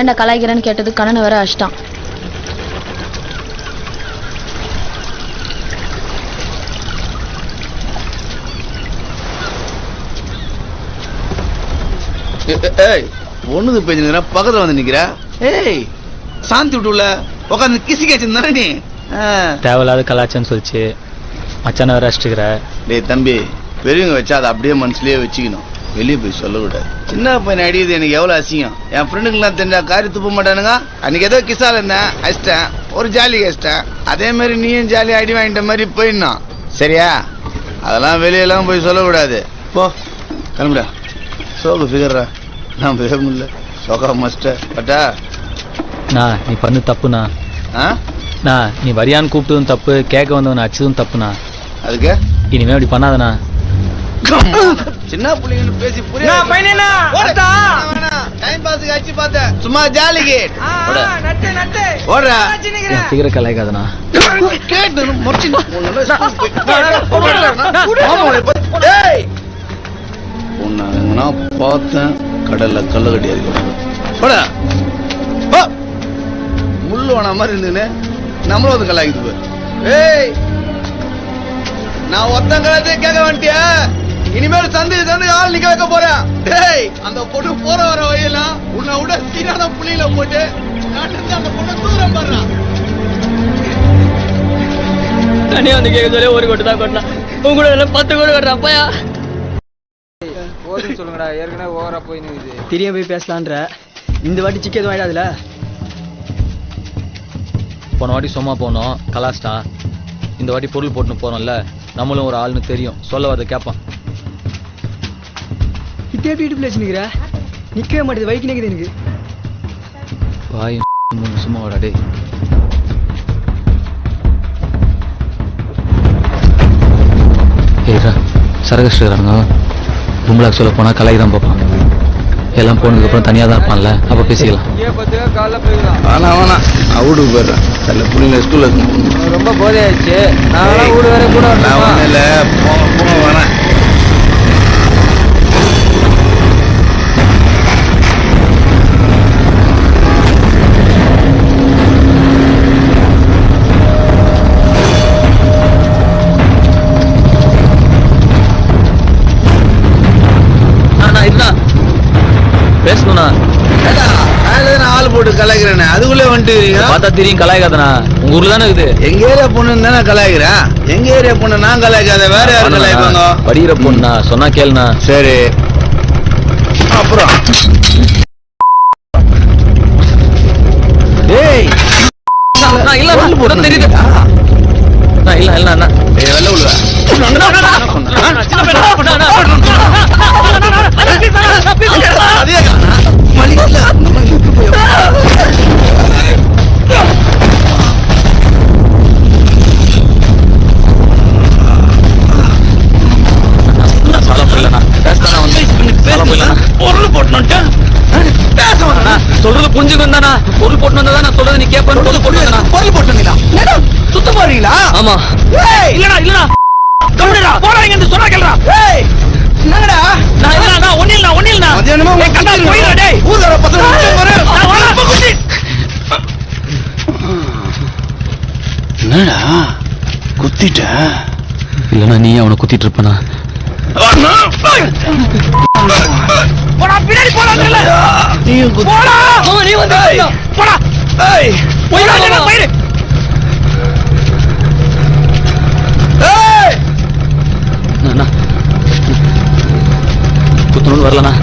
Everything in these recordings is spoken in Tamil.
ஏன்டா கலாய்க்கிறேன்னு கேட்டது கண்ணனை வேற அஷ்டம். ஒண்ணுது பேசுங்கிற பக்கத்துல வந்து நிக்கிற. ஏய் சாந்தி விட்டுல உட்காந்து கிசி கேச்சுன்னு நீ தேவையில்லாத கலாச்சாரம் சொல்லிச்சு மச்சான வேற அஷ்டுக்கிற. டேய் தம்பி, பெரியவங்க வச்சா அதை அப்படியே மனசுலயே வச்சுக்கணும், வெளியே போய் சொல்லக்கூடாது. சின்ன பையன் அடியுது எனக்கு எவ்வளவு அசிங்கம். என் ஃப்ரெண்டுங்கெல்லாம் தெரிஞ்சா காரி துப்ப மாட்டானுங்க. அன்னைக்கு ஏதோ கிசால இருந்தேன், அடிச்சிட்டேன், ஒரு ஜாலி அடிச்சிட்டேன். அதே மாதிரி நீயும் ஜாலி அடி வாங்கிட்ட மாதிரி போயிடணும், சரியா? அதெல்லாம் வெளியெல்லாம் போய் சொல்லக்கூடாது. போ கிளம்புடா. சோக ஃபிகர்ரா, நான் பேச முடியல. சோகா மஸ்டர் பட்டா. நீ பண்ணு தப்புண்ணா. நீ வரியான்னு கூப்பிட்டதும் தப்பு, கேட்க வந்தவன் அடிச்சதும் தப்புண்ணா. அதுக்கு இனிமே அப்படி பண்ணாதண்ணா. சின்ன பிள்ளைங்க பேசி புரிய டைம் பாஸுக்கு அடிச்சு பார்த்தேன், சும்மா ஜாலிக்கு ஓடுறா. சிகர கலாய்க்காதண்ணா. உன்னை பார்த்தேன் கடல்ல கல்லு கட்டியா முள்ளு வேணா மாதிரி இருந்துன்னு நம்மளும் வந்து கலாய்க்குது. ஏய் நான் ஒத்தன் கலாச்சே கேட்க வேண்டிய, இனிமேல் சந்தை ஆள் நிக்க வைக்க போறேன். டேய் அந்த பொண்ணு போற வர வழியெல்லாம் உன்னை விட சீரான புள்ளியில போட்டு அந்த பொண்ணை தூரம் பண்றான். தனியா வந்து கேட்க சொல்லி ஒரு கொட்டு தான் கொட்டினா, உங்க கூட 10 கோடி கட்டுறா அப்பயா. சொல்லுங்கடா, ஏற்கனவே ஓவரா போய் தெரிய போய் பேசலான்ற. இந்த வாட்டி சிக்கன் வாயிடாதுல. போன வாட்டி சும்மா போனோம் கலாஸ்டா. இந்த வாட்டி பொருள் போட்டுன்னு போறோம்ல, நம்மளும் ஒரு ஆள்னு தெரியும், சொல்ல வரத கேட்பான். இப்ப எப்படி பிளேஸ் நிக்கிற? நிக்கவே மாட்டேது, வைக்கு நிக்குது எனக்கு. வாய் சும்மா வாடா டேய். ஏரா சரகஸ்டாங்க கும்பலாக்கு சொல்ல போனா கலை தான் பார்ப்பான். எல்லாம் போனதுக்கு அப்புறம் தனியா தான் இருப்பான்ல, அப்ப பேசிக்கலாம். வீட்டுக்கு போயிடுறேன். சில பிள்ளைங்க ஸ்கூல்ல ரொம்ப போதையாச்சு. நான் வீடு வர கூட இல்ல போக வரேன். பேசணும்னா ஆள் போட்டு கலாய்க்கிறேன், அதுக்குள்ளே வந்துட்டு பார்த்தா தெரியும் கலாய்க்காதனா. உங்க ஊர்ல தானே இருக்குது. எங்க ஏரியா பொண்ணு தானே கலாய்க்கிறேன். எங்க ஏரியா பொண்ணு நான் கலாய்க்காத, வேற யாரும் கலாய்ப்பாங்க. படிக்கிற பொண்ணா சொன்னா கேளுண்ணா. சரி அப்புறம் ஏய் இல்ல போட்டு தெரியுது. இல்ல இல்ல அண்ணா வெள்ள விழுவா சொல்றது புரிஞ்சுக்கு வந்தானா? பொருள் போட்டு வந்தா நான் சொல்றது நீ கேட்ப. பொருள் போட்டு சுத்த போறீங்களா? ஆமா. இல்லடா இல்லடா கம்முடா போறாங்க என்று சொன்னா கேளுடா. ஏய் என்னடா? நான் இல்லடா ஒண்ணு இல்ல. மதியானமா கண்டா போயிடா டேய். ஊர்ல 10 நிமிஷம் வர. நான் வர குட்டி. என்னடா குத்திட்ட? இல்லனா நீ அவனை குத்திட்டு இருப்பனா? போடா பின்னாடி போடாதல. நீ போடா. நீ வந்து போடா. ஏய் போயிடா போயிடு. அண்ணா குத்தணும்னு வரலண்ணா.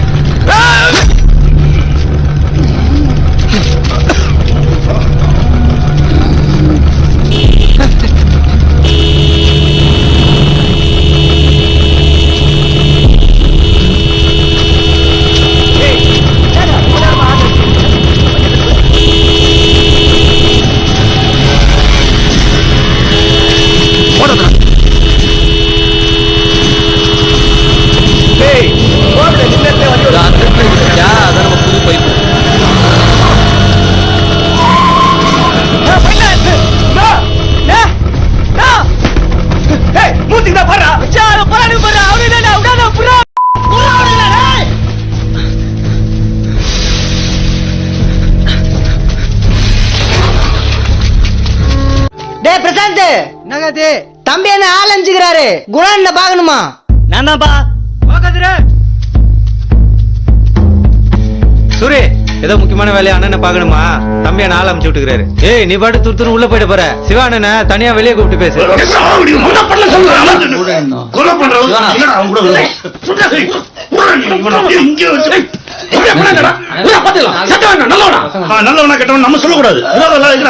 காத்து என்ன காத்து தம்பி என்ன ஆள் அனுச்சுக்கிறாரு குணம் என்ன பாக்கணுமா? நான் தான்ப்பா சூரி ஏதோ முக்கியமான வேலையை அண்ணனை பாக்கணுமா? தம்பியை நாள் அமுச்சு விட்டுக்கிறாரு. ஏய் நீ பாட்டு துருத்துரு உள்ள போயிட்டு போற. சிவா அண்ணனை தனியா வெளியே கூப்பிட்டு பேசு. நல்லவனா கெட்டவன் நம்ம சொல்லக்கூடாது.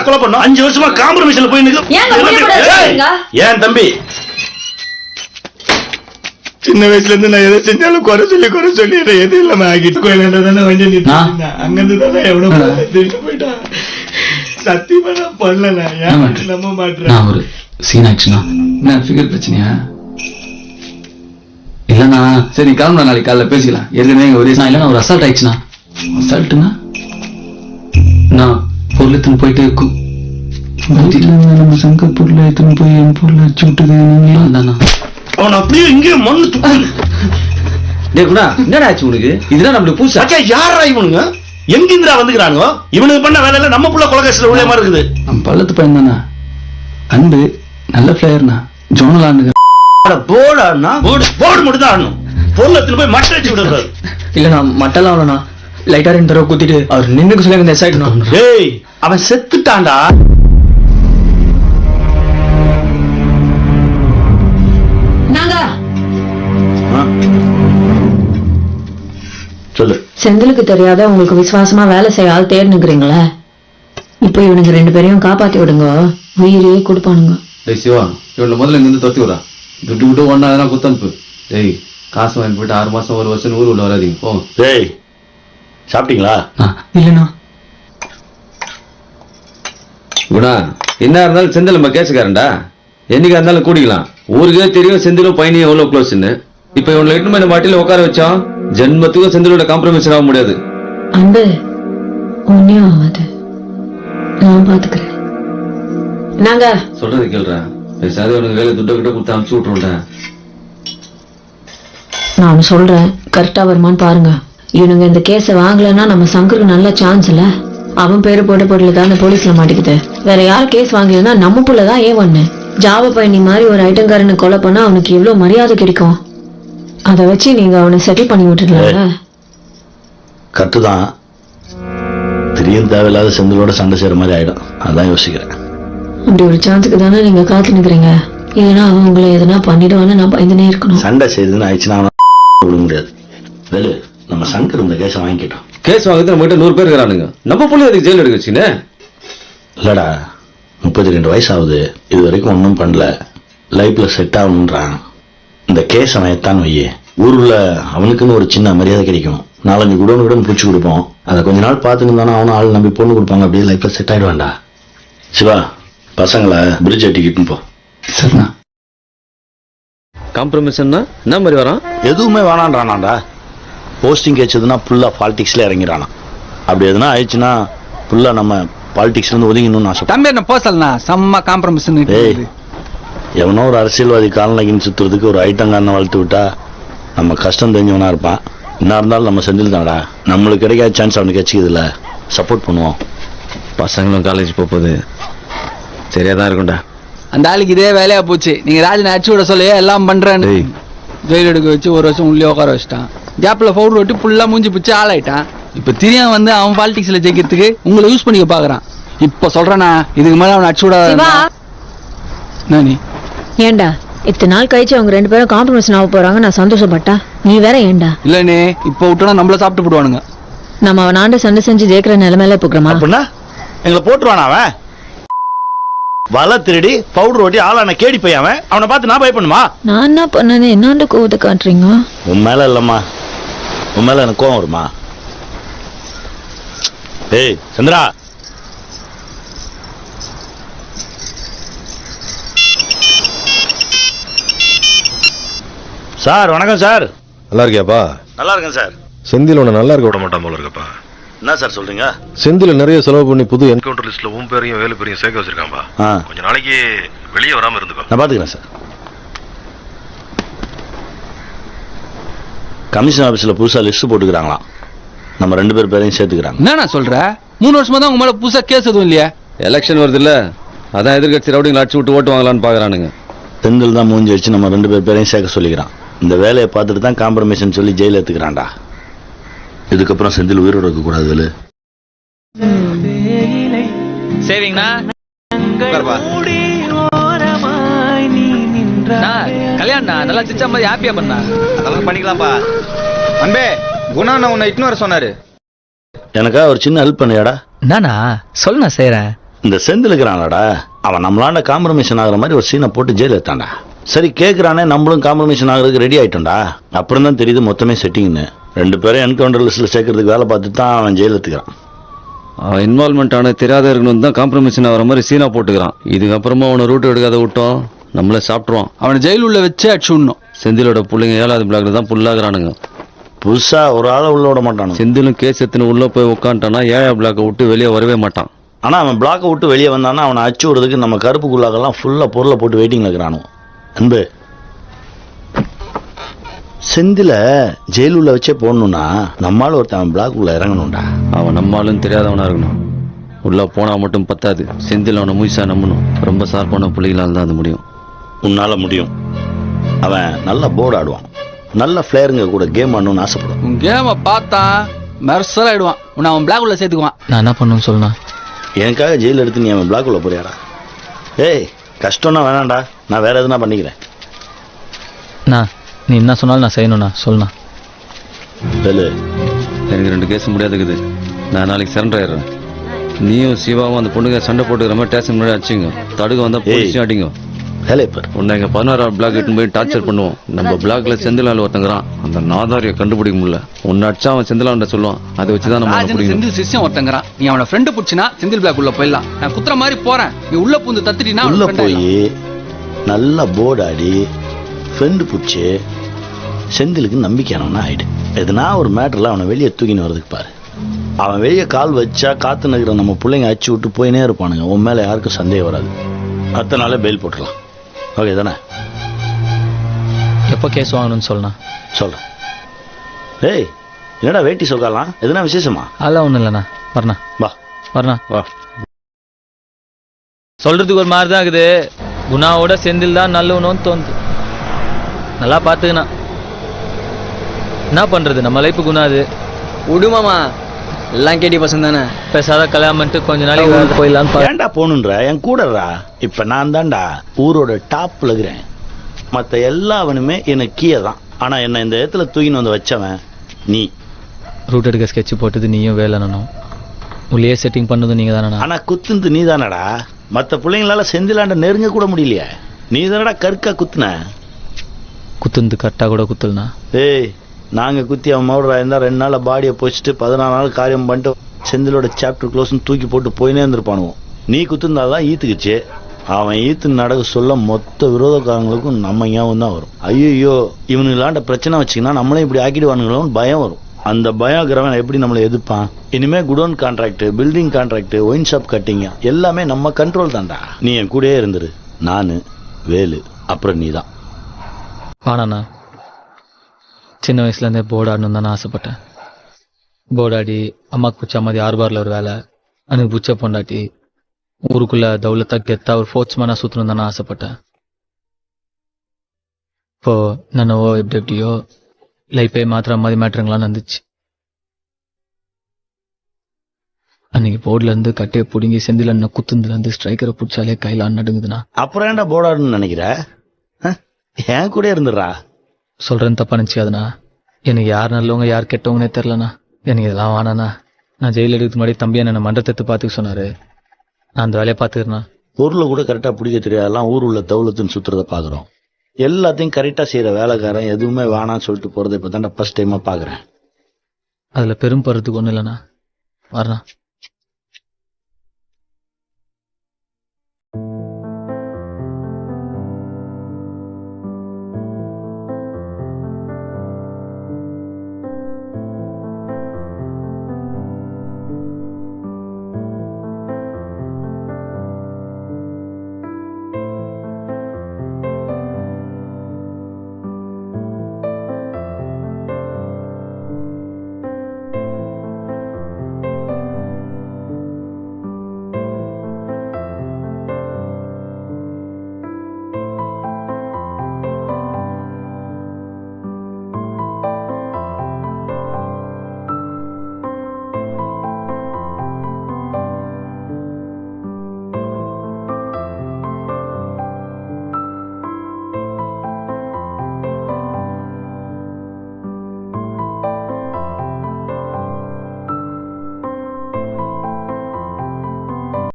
கொலை பண்ணோம் 5 வருஷமா காம்ப்ரமைஸ்ல போய் ஏன் தம்பி சின்ன வயசுல இருந்து நான் எதை செஞ்சாலும் குறை சொல்லி எது இல்லாம ஆகிட்டு கோயிலாண்டதானே வண்டி நிறுத்தி அங்கிருந்து தானே எவ்வளவு போயிட்டான். சத்தியமா நான் பண்ணல. ஏன் நம்ப மாட்டேன். நான் ஒரு சீன் ஆயிடுச்சுண்ணா. என்ன ஃபிகர் பிரச்சனையா? இல்லண்ணா சரி கிளம்புனா நாளைக்கு காலைல பேசிக்கலாம். ஏற்கனவே இங்க ஒரே இல்லைன்னா ஒரு அசால்ட் ஆயிடுச்சுண்ணா. அசால்ட்டுண்ணா நான் பொருள் எடுத்துன்னு போயிட்டு நம்ம சங்க பொருளை எடுத்துன்னு போய் என் பொருளை வச்சு விட்டுது தானா அவன் அப்படியே இங்கே மண்ணு என்னடா ஆச்சு உனக்கு? இதுதான் நம்மளுக்கு பூசா. யாரா இவனுங்க? எங்கிந்திரா வந்துக்கிறானுங்க? இவனுக்கு பண்ண வேலையில நம்ம புள்ள கொலகேஸ்ல உள்ள மாதிரி இருக்குது. நம்ம பள்ளத்து பையன் தானா? அன்பு நல்ல பிளேயர்னா ஜோனல் ஆடுங்க. போர்டு ஆடணும். போர்டு மட்டும் தான் ஆடணும். பொருளத்துல போய் மட்டை வச்சு விடுறாரு. இல்லண்ணா மட்டெல்லாம் ஆகலண்ணா. லைட்டா 2 தடவை குத்திட்டு அவர் நின்னுக்கு சொல்லி இந்த எக்ஸைட்ணும். ஏய் அவன் செத்துட்டான்டா. சொல்லு. செந்திலுக்கு தெரியாத உங்களுக்கு விசுவாசமா வேலை செய்ய ஆள் தேடினுக்குறீங்களே. இப்போ இவனுக்கு 2 பேரையும் காப்பாத்தி விடுங்க. உயிரே கொடுப்பானுங்க. டேய் சிவா இவனை முதல்ல இங்கிருந்து தொத்தி விடா. துட்டு விட்டு ஒன்னா குத்தனுப்பு. டேய் காசு வாங்கி போயிட்டு 6 மாசம் 1 வருஷம் ஊர் உள்ள வராதீங்க. ஓ டேய் சாப்பிட்டீங்களா? இல்லண்ணா குணா என்ன இருந்தாலும் செந்தில் நம்ம கேசுக்காரன்டா. என்னைக்கா இருந்தாலும் கூடிக்கலாம். ஊருக்கே தெரியும் செந்திலும் பையனையும் எவ்வளவு க்ளோஸ்ன்னு. இப்ப இவனை எட்டு இந்த மாட்டில உட்கார வச்சோம். ஜென்மத்துக்கும் செந்திலோட காம்ப்ரமைஸ் ஆக முடியாது. அன்பு ஒன்னும் ஆகாது. நான் பாத்துக்கிறேன். நாங்க சொல்றது கேள்றா. பேசாத உனக்கு வேலை துட்ட கிட்ட கொடுத்து அனுப்பிச்சு விட்டுருண்டா. நான் சொல்றேன் கரெக்டா வருமானு பாருங்க. இவனுங்க இந்த கேஸை வாங்கலன்னா நம்ம சங்கருக்கு நல்ல சான்ஸ் இல்ல. அவன் பேரு போட்ட பொருள் தான் போலீஸ்ல மாட்டிக்குது. வேற யாரும் கேஸ் வாங்கலன்னா நம்ம புள்ளதான் ஏன் ஜாவ பயணி மாதிரி ஒரு ஐட்டங்காரனை கொலை பண்ணா அவனுக்கு எவ்வளவு மரியாதை கிடைக்கும். அதை வச்சு நீங்க அவனை செட்டில் பண்ணி விட்டுருக்கீங்க. கரெக்டுதான். திடீர்னு தேவையில்லாத செந்திலோட சண்டை செய்யற மாதிரி ஆயிடும். அதான் யோசிக்கிறேன். அப்படி ஒரு சான்ஸுக்கு தானே நீங்க காத்து நிக்கிறீங்க. இல்லைன்னா அவன் உங்களை எதனா பண்ணிடுவான்னு நான் பயந்துனே இருக்கணும். சண்டை செய்யுதுன்னு ஆயிடுச்சுன்னா விட முடியாது. வேலு நம்ம சங்கர் இந்த கேஸை வாங்கிக்கிட்டோம். கேஸ் வாங்குறது நம்ம கிட்ட 100 பேர் இருக்கிறானுங்க. நம்ம புள்ளி அதுக்கு ஜெயில் எடுக்க வச்சுன்னு. இல்லடா 32 வயசு ஆகுது. இது வரைக்கும் ஒன்றும் பண்ணல. லைஃப்ல செட் ஆகணுன்றான். இந்த கேஸ் அவன் எத்தான் வையே ஊருல அவனுக்குன்னு ஒரு சின்ன மரியாதை கிடைக்கும். 4-5 குடோன்னு பூச்சி கொடுப்போம். அதை கொஞ்ச நாள் பார்த்துட்டு இருந்தானா அவனும் ஆள் நம்பி பொண்ணு கொடுப்பாங்க. அப்படியே லைஃப்ல செட் ஆயிடுவான்டா. சிவா பசங்களை பிரிட்ஜ் எட்டிக்கிட்டுன்னு போ. சரிண்ணா. காம்ப்ரமைஸ்னா என்ன மாதிரி வரான்? எதுவுமே வேணான்றானாண்டா. போஸ்டிங் கேச்சதுன்னா ஃபுல்லா பாலிடிக்ஸ்ல இறங்கிறானா. அப்படி எதுனா ஆயிடுச்சுன்னா ஃபுல்லா நம்ம பாலிடிக்ஸ்ல இருந்து ஒதுங்கணும்னு ஆசை. தம்பி என்ன போசல்னா செம்ம காம்ப்ரமைஸ். எவனோ ஒரு அரசியல்வாதி காலநகின்னு சுத்துறதுக்கு ஒரு ஐட்டங்காரனை வளர்த்து விட்டா நம்ம கஷ்டம் தெரிஞ்சவனா இருப்பான். என்ன இருந்தாலும் நம்ம செந்தில் தானடா. நம்மளுக்கு கிடைக்காத சான்ஸ் அவனுக்கு வச்சுக்குதுல. சப்போர்ட் பண்ணுவோம். பசங்களும் காலேஜ் போகுது சரியாதான் இருக்கும்டா. அந்த ஆளுக்கு இதே வேலையா போச்சு. நீங்க ராஜனை அடிச்சு விட சொல்ல எல்லாம் பண்றேன்னு ஜெயில் எடுக்க வச்சு 1 வருஷம் உள்ளே உட்கார வச்சுட்டான். கேப்ல பவுடர் ஒட்டி ஃபுல்லா மூஞ்சி பிடிச்சி ஆளாயிட்டான். இப்ப தெரியாம அவன் பாலிடிக்ஸ்ல ஜெயிக்கிறதுக்கு உங்களை யூஸ் பண்ணிக்க பாக்குறான். இப்ப சொல்றேனா இதுக்கு மேல அவனை அடிச்சு விடாத. நானி ஏண்டா இத்தனை நாள் கழிச்சு அவங்க 2 பேரும் காம்ப்ரமைஸ் ஆக போறாங்க. நான் சந்தோஷப்பட்டா நீ வேற ஏண்டா? இல்லனே இப்ப விட்டோம்னா நம்மள சாப்பிட்டு போடுவானுங்க. நம்ம அவனாண்ட சண்டை செஞ்சு ஜெயிக்கிற நிலைமையில போக்குறோமா? அப்படின்னா எங்களை போட்டுருவானா அவன்? வலை திருடி பவுடர் ஓட்டி ஆளான கேடி போய் அவனை பார்த்து நான் பயப்படுமா? நான் என்ன பண்ணேன்னு என்னாண்ட கோவத்தை காட்டுறீங்க? உன் மேல இல்லம்மா, உன் மேல எனக்கு கோவம் வருமா? ஏய் சந்திரா, சார் வணக்கம் சார். நல்லா இருக்கியாப்பா? நல்லா இருக்கேன் சார். செந்தில் உன்னை நல்லா இருக்க விட மாட்டான் போல இருக்கப்பா. என்ன சார் சொல்றீங்க? செந்தில் நிறைய செலவு பண்ணி புது என்கவுண்டர் லிஸ்ட்ல உன் பேரையும் வேலை பேரையும் சேர்க்க வச்சிருக்கான்பா. கொஞ்ச நாளைக்கு வெளியே வராம இருந்துக்கோ. நான் பாத்துக்கிறேன் சார். கமிஷன் ஆபீஸ்ல புதுசா லிஸ்ட் போட்டுக்கிறாங்களாம். நம்ம 2 பேர் பேரையும் சேர்த்துக்கிறாங்க. என்ன சொல்ற? 3 வருஷமா தான் உங்க மேல புதுசா கேஸ் எதுவும் இல்லையா? எலெக்ஷன் வருது இல்ல, அதான் எதிர்கட்சி ரவுடிங்களை அடிச்சு விட்டு ஓட்டு வாங்கலான்னு பாக்குறானுங்க. செந்தில் தான் மூஞ்சி வச்சு நம்ம 2 பேரையும் சேர்க்க சொல்லிக்கிறான். இந்த வேலையை பார்த்துட்டு தான் காம்ப்ரமைஸ்னு சொல்லி ஜெயில எடுத்துக்கிறான்டா. இதுக்கப்புறம் செந்தில் உயிரோடு இருக்க கூடாது வேலு. சேவிங்னா கல்யாணம் நல்லா சிச்சா மாதிரி ஹாப்பியா பண்ணா அதெல்லாம் பண்ணிக்கலாம்ப்பா. அன்பே குணா நான் உன்னை இட்டுன்னு வர சொன்னாரு. எனக்கா ஒரு சின்ன ஹெல்ப் பண்ணியாடா. நானா சொல்லு நான் செய்யறேன். இந்த செந்தில் இருக்கிறான்லடா, அவன் நம்மளாண்ட காம்ப்ரமைஷன் ஆகுற மாதிரி ஒரு சீனை போட்டு ஜெயில எடுத்தான்டா. சரி கேட்குறானே, நம்மளும் காம்ப்ரமைஷன் ஆகுறதுக்கு ரெடி ஆயிட்டோம்டா. அப்புறம் தான் தெரியுது மொத்தமே செட்டிங்னு. 2 பேரும் என்கவுண்டர் லிஸ்ட்ல சேர்க்கறதுக்கு வேலை பார்த்துட்டு தான் அவன் ஜெயில எடுத்துக்கிறான். அவன் இன்வால்மெண்ட் ஆன தெரியாத இருக்கணும் தான் காம்ப்ரமைஷன் ஆகிற மாதிரி சீனா போட்டுக்கிறான். இதுக்கப்புறமா அவனை ரூட் எடுக்காத விட்டோம் நம்மளே சாப்பிட்ருவான். அவனை ஜெயில் உள்ள வச்சு அடிச்சு விடணும். செந்திலோட பிள்ளைங்க 7வது பிளாக்ல தான் புல்லாகிறானுங்க. புதுசா ஒரு ஆளை உள்ள விட மாட்டானு. செந்திலும் கேஸ் எத்துன்னு உள்ள போய் உட்காந்துட்டானா 7வது பிளாக்கை விட்டு வெளியே வரவே மாட்டான். ஆனா அவன் பிளாக்கை விட்டு வெளியே வந்தானா அவனை அடிச்சு விடுறதுக்கு நம்ம கருப்புக்குள்ளாக்கெல்லாம் ஃபுல்லா பொருளை போட்டு வெயிட்டிங்ல இருக்கிறானு. அன்பு, செந்தில ஜெயில் உள்ள வச்சே போடணும்னா நம்மளால ஒருத்தன் பிளாக் உள்ள இறங்கணும்டா. அவன் நம்மளும் தெரியாதவனா இருக்கணும். உள்ள போனா மட்டும் பத்தாது, செந்தில் அவனை முயற்சா நம்பணும். ரொம்ப சார்பான பிள்ளைகளால் தான் அது முடியும். உன்னால முடியும். அவன் நல்ல போர்டு ஆடுவான், நல்ல பிளேயருங்க கூட கேம் ஆடணும்னு ஆசைப்படுவான். உன் கேமை பார்த்தா மெர்சல் ஆயிடுவான். உன்னை அவன் பிளாக் உள்ள சேர்த்துக்குவான். நான் என்ன பண்ணணும்னு சொல்லணும். எனக்காக ஜெயில் எடுத்து நீ அவன் பிளாக் உள்ள போறியாடா? ஏய் கஷ்டம்னா வேணாண்டா, நான் வேற எதுனா பண்ணிக்கிறேன். நீ என்ன சொன்னாலும் நான் செய்யணும்ண்ணா சொல்லுண்ணா. வேலு, எனக்கு 2 கேஸ் முடியாதுக்குது. நான் நாளைக்கு சரண்டர் ஆயிடுறேன். நீயும் சிவாவும் அந்த பொண்ணுங்க சண்டை போட்டுக்கிற மாதிரி ஸ்டேஷன் முன்னாடி அடிச்சிங்க. தடுக்க வந்தா போலீஸையும் அடிங்க. வேலை இப்போ உன்னை எங்க 16வது பிளாக் எட்டுன்னு போய் டார்ச்சர் பண்ணுவோம். நம்ம பிளாக்ல செந்திலால் ஒருத்தங்கிறான். அந்த நாதாரியை கண்டுபிடிக்க முடியல. உன்னை அடிச்சா அவன் செந்திலாண்ட சொல்லுவான். அதை வச்சுதான் நம்ம பிடிக்கணும். செந்தில் சிஷ்யம் ஒருத்தங்கிறான். நீ அவனை ஃப்ரெண்டு பிடிச்சினா செந்தில் பிளாக் உள்ள போயிடலாம். நான் குத்துற மாதிரி போறேன். நீ உள்ள பூந்து தத்துட்டினா உள்ள போய் நல்லா போர்டு ஆடி ஃப்ரெண்டு பிடிச்சி செந்திலுக்கு நம்பிக்கையானவனா ஆயிடு. எதுனா ஒரு மேட்டர்ல அவனை வெளியே தூக்கின்னு வர்றதுக்கு பாரு. அவன் வெளியே கால் வச்சா காத்து நகிற நம்ம பிள்ளைங்க அடிச்சு விட்டு போயினே இருப்பானுங்க. உன் மேல யாருக்கும் சந்தேகம் வராது. அடுத்த நாளே பெயில் போட்டுடலாம். ஓகே தானே? எப்போ கேஸ் வாங்கணும்னு சொல்லணும் சொல்றேன். ஏய் என்னடா வேட்டி சொல்லாம், எதுனா விசேஷமா? அதெல்லாம் ஒன்றும் இல்லைண்ணா. வரணா வா வரணா வா. சொல்றதுக்கு ஒரு மாதிரி தான் இருக்குது. குணாவோட செந்தில் தான் நல்லவனும் தோணுது. நல்லா பார்த்துக்கண்ணா. என்ன பண்றது, நம்ம லைஃப் குணா அது. விடுமாமா, எல்லாம் கேட்டி பசங்க தானே. பேசாத கல்யாணம் பண்ணிட்டு கொஞ்ச நாளைக்கு போயிடலான்னு ஏன்டா போகணுன்ற என் கூடறா. இப்ப நான் தான்டா ஊரோட டாப்ல இருக்கிறேன். மத்த எல்லாவனுமே எனக்கு கீழே தான். ஆனா என்ன இந்த இடத்துல தூக்கின்னு வந்து வச்சவன் நீ. ரூட் எடுக்க ஸ்கெட்ச் போட்டது நீயும் வேலைனும். உள்ளே செட்டிங் பண்ணதும் நீங்க தானே. ஆனா குத்துந்து நீ தானடா. மத்த பிள்ளைங்களால செந்திலாண்ட நெருங்க கூட முடியலையே. நீ தானடா கற்கா குத்துன. குத்துந்து கரெக்டா கூட குத்துலண்ணா. ஏய் நாங்க குத்தி அவன் மவுடரா இருந்தா 2 நாள்ல பாடியை போச்சுட்டு 14 நாள் காரியம் பண்ணிட்டு செந்திலோட சாப்டர் க்ளோஸ்னு தூக்கி போட்டு போயினே இருந்திருப்பானுவோம். நீ குத்துந்தாதான் ஈத்துக்குச்சு. அவன் ஈத்து நடக்க சொல்ல மொத்த விரோதக்காரங்களுக்கும் நம்ம ஞாபகம் தான் வரும். ஐயோ இவனுங்களாண்ட பிரச்சனை வச்சுக்கினா நம்மளே இப்படி ஆக்கிடுவானுங்களோன்னு பயம் வரும். அந்த பயம் இருக்கிறவன் எப்படி நம்மளை எதிர்ப்பான்? இனிமே godown contract, building contract, wine shop கட்டிங்க எல்லாமே நம்ம கண்ட்ரோல் தான்டா. நீ என் கூடயே இருந்துரு. நானு வேலு அப்புறம் நீ தான். ஆனாண்ணா சின்ன வயசுலேருந்தே போர்டு ஆடணும் தான் ஆசைப்பட்டேன். போர்டு ஆடி அம்மாக்கு பிடிச்ச மாதிரி ஆர்பாரில் ஒரு வேலை, எனக்கு பிடிச்ச பொண்டாட்டி, ஊருக்குள்ள தௌலத்தா கெத்தா ஒரு ஃபோர்ட்ஸ்மேனாக சுற்றணும் தானே ஆசைப்பட்டேன். இப்போ நானோ எப்படியோ லைஃபே மாத்திர மாதிரி மேட்ருங்களாம் வந்துச்சு. அன்னைக்கு போர்டுல இருந்து கட்டையை பிடுங்கி செந்தில் அண்ணன் குத்துந்துல இருந்து ஸ்ட்ரைக்கரை பிடிச்சாலே கையில நடுங்குதுண்ணா. அப்புறம் ஏன்டா போர்டாடுன்னு நினைக்கிற? என் கூட இருந்துடுறா. சொல்றேன்னு தப்பா நினச்சிக்காதுண்ணா. எனக்கு யார் நல்லவங்க யார் கெட்டவங்கன்னே தெரிலண்ணா. எனக்கு இதெல்லாம் வேணாண்ணா. நான் ஜெயில எடுத்து முன்னாடி தம்பி என்ன மன்றத்தை பார்த்துக்க சொன்னாரு. நான் அந்த வேலையை பார்த்துக்கிறேண்ணா. பொருளை கூட கரெக்டா பிடிக்க தெரியாதெல்லாம் ஊர் உள்ள தௌலத்துன்னு சுத்துறத பாக்குறோம். எல்லாத்தையும் கரெக்டா செய்யற வேலைக்காரன் எதுவுமே வேணான்னு சொல்லிட்டு போறதை இப்ப தான் ஃபர்ஸ்ட் டைமா பாக்குறேன். அதுல பெரும் போறதுக்கு ஒண்ணு இல்லைண்ணா. வரண்ணா.